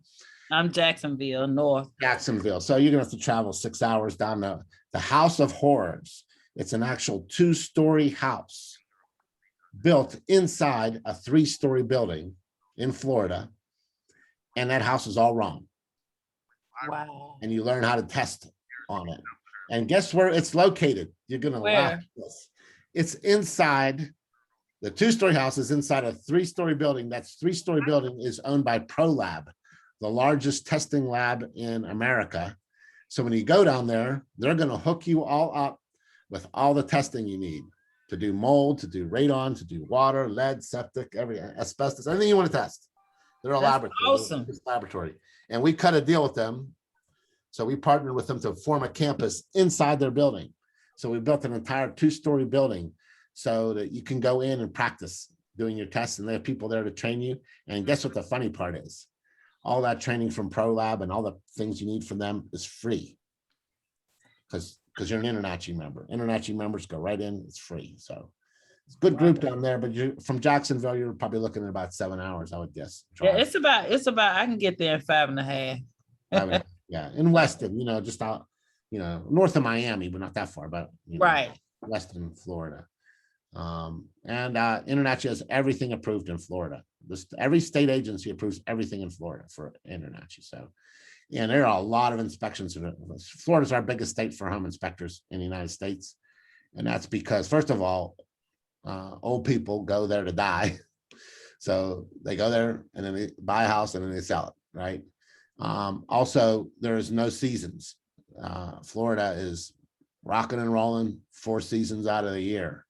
I'm Jacksonville, North. Jacksonville. So you're gonna have to travel 6 hours down to the House of Horrors. It's an actual 2-story house built inside a 3-story building in Florida. And that house is all wrong. Wow. And you learn how to test on it. And guess where it's located? You're gonna laugh at this. It's inside the 2-story house is inside a 3-story building. That 3-story building is owned by ProLab, the largest testing lab in America. So when you go down there, they're going to hook you all up with all the testing you need to do mold, to do radon, to do water, lead, septic, asbestos, anything you want to test. They're a laboratory. Awesome. Laboratory. And we cut a deal with them. So we partnered with them to form a campus inside their building. So we built an entire 2-story building so that you can go in and practice doing your tests, and they have people there to train you. And guess what the funny part is? All that training from ProLab and all the things you need from them is free because you're an Internachi member. Internachi members go right in, it's free. So it's a good group down there, but you're from Jacksonville, you're probably looking at about 7 hours, I would guess. Yeah, it's about, I can get there in 5.5. Yeah, in Weston, just out, north of Miami, but not that far, but Right. Weston, Florida. And Internachi has everything approved in Florida. Every state agency approves everything in Florida for Internachi. So, and there are a lot of inspections. Florida's our biggest state for home inspectors in the United States. And that's because, first of all, old people go there to die. So they go there and then they buy a house and then they sell it, right? Also, there's no seasons. Florida is rocking and rolling 4 seasons out of the year.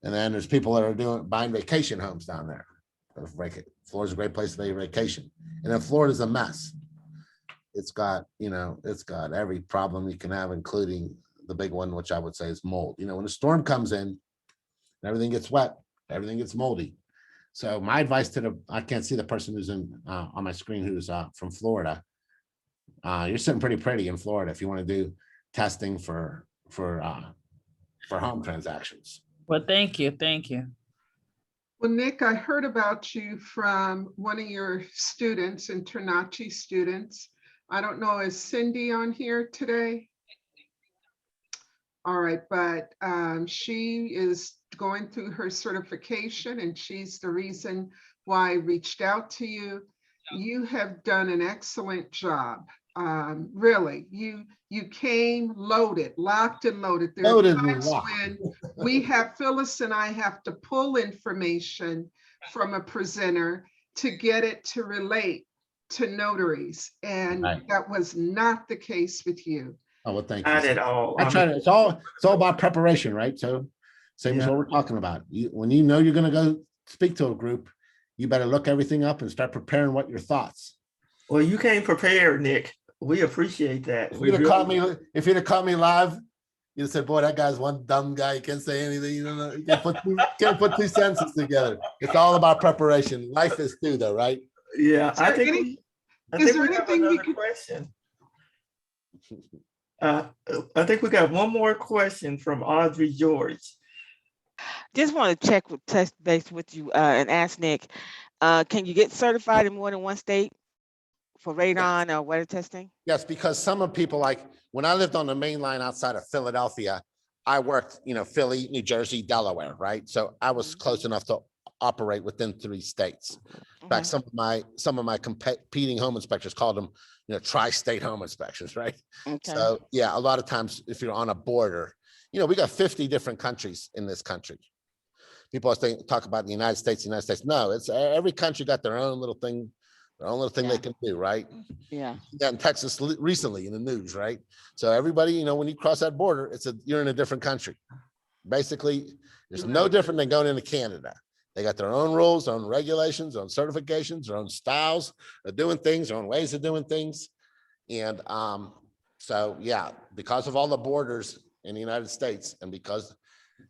And then there's people that are buying vacation homes down there. Florida's a great place to be vacation. And then Florida's a mess. It's got every problem you can have, including the big one, which I would say is mold. When a storm comes in, everything gets wet, everything gets moldy. So my advice I can't see the person who's on my screen who's from Florida. You're sitting pretty in Florida if you want to do testing for home transactions. Well, thank you. Thank you. Well, Nick, I heard about you from one of your students, Internachi students. I don't know, is Cindy on here today? All right, but she is going through her certification and she's the reason why I reached out to you. You have done an excellent job. Really, you came loaded, locked and loaded. There are times when Phyllis and I have to pull information from a presenter to get it to relate to notaries. And that was not the case with you. Oh, well, thank you. Not at all. I try to, it's all about preparation, right? So same as what we're talking about. When you know you're going to go speak to a group, you better look everything up and start preparing what your thoughts. Well, you came prepared, Nick. We appreciate that. If you'd have caught me live, you'd have said, boy, that guy's one dumb guy. He can't say anything. You don't know. You can't put 2 sentences together. It's all about preparation. Life is too, though, right? Yeah. I think we have another question. I think we got one more question from Audrey George. Just want to touch base with you and ask Nick, can you get certified in more than one state for radon or weather testing? Yes, because some of people, like when I lived on the main line outside of Philadelphia, I worked, Philly, New Jersey, Delaware, right? So I was close enough to operate within 3 states. In fact, some of my competing home inspectors called them, tri-state home inspections, right? Okay. So yeah, a lot of times if you're on a border, we got 50 different countries in this country. People talk about the United States. No, it's every country got their own little thing they can do, right? Yeah. That in Texas recently in the news, right? So everybody, when you cross that border, you're in a different country. Basically, it's no different than going into Canada. They got their own rules, their own regulations, their own certifications, their own styles of doing things, their own ways of doing things. And so yeah, because of all the borders in the United States and because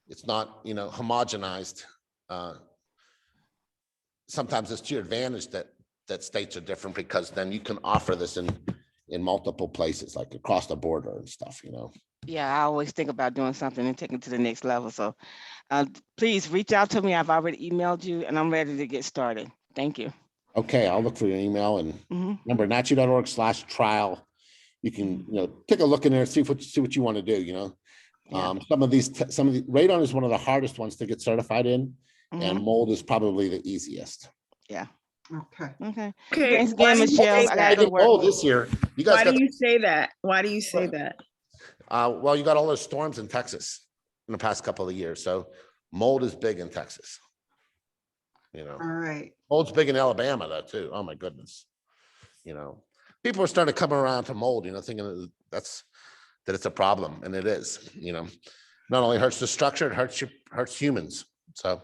it's not, homogenized, sometimes it's to your advantage that states are different, because then you can offer this in multiple places, like across the border and stuff, Yeah, I always think about doing something and taking it to the next level. So please reach out to me. I've already emailed you and I'm ready to get started. Thank you. Okay, I'll look for your email and remember NACHI.org/trial. You can, take a look in there, see what you want to do, Some of the radon is one of the hardest ones to get certified in, and mold is probably the easiest. Yeah. Okay. Thanks again, Michelle. I gotta go to work. Mold this year. You guys Why do you say that? Why do you say that? Well, you got all those storms in Texas in the past couple of years, so mold is big in Texas. All right. Mold's big in Alabama though too. Oh my goodness. People are starting to come around to mold, thinking that it's a problem, and it is. Not only hurts the structure, it hurts humans. So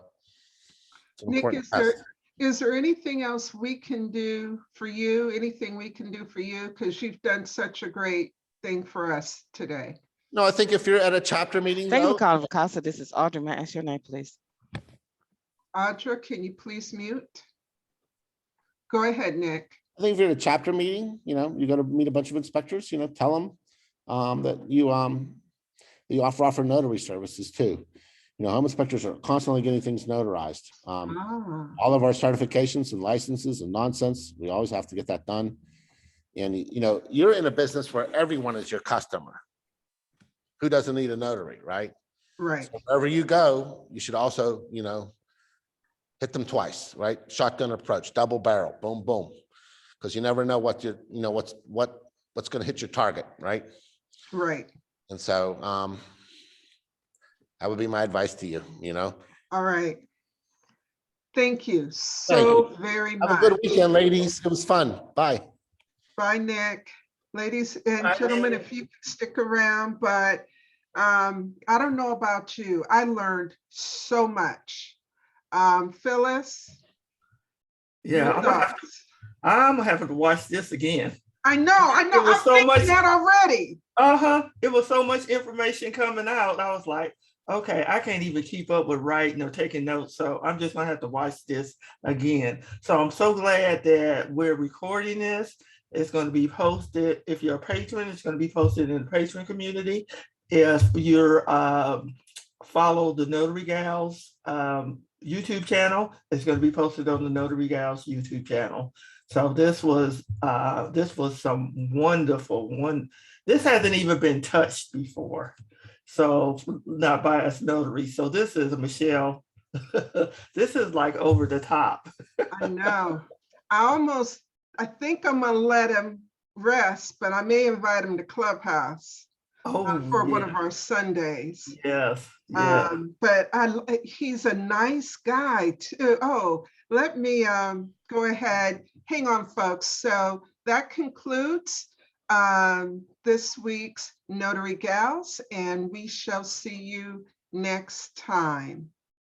it's an Nick, important is there anything else we can do for you? Anything we can do for you? Because you've done such a great thing for us today. No, I think if you're at a chapter meeting. Thank you for calling Vacasa. This is Audrey. May I ask your name, please? Audra, can you please mute? Go ahead, Nick. I think if you're at a chapter meeting, you're going to meet a bunch of inspectors, tell them that you offer notary services too. Home inspectors are constantly getting things notarized. All of our certifications and licenses and nonsense, we always have to get that done. And, you're in a business where everyone is your customer. Who doesn't need a notary, right? Right. So wherever you go, you should also, hit them twice, right? Shotgun approach, double barrel, boom, boom. Because you never know what's going to hit your target, right? Right. And so that would be my advice to you, All right. Thank you so very Have a much. good weekend, ladies. It was fun. Bye. Bye, Nick. Ladies and Bye, gentlemen, Nick. if you could stick around, but I don't know about you. I learned so much. Phyllis, Yeah, your thoughts? I'm gonna have to watch this again. I know. It was I'm so thinking much. that already. It was so much information coming out. I was like, okay, I can't even keep up with writing or taking notes. So I'm just gonna have to watch this again. So I'm so glad that we're recording this. It's going to be posted. If you're a patron, it's going to be posted in the patron community. If you're follow the Notary Gals YouTube channel, it's going to be posted on the Notary Gals YouTube channel. So this was some wonderful one. This hasn't even been touched before. So not by us notaries. So this is Michelle. This is like over the top. I know. I think I'm gonna let him rest, but I may invite him to Clubhouse for one of our Sundays. Yes. Yeah. But he's a nice guy too. Oh, let me go ahead. Hang on, folks. So that concludes this week's Notary Gals, and we shall see you next time.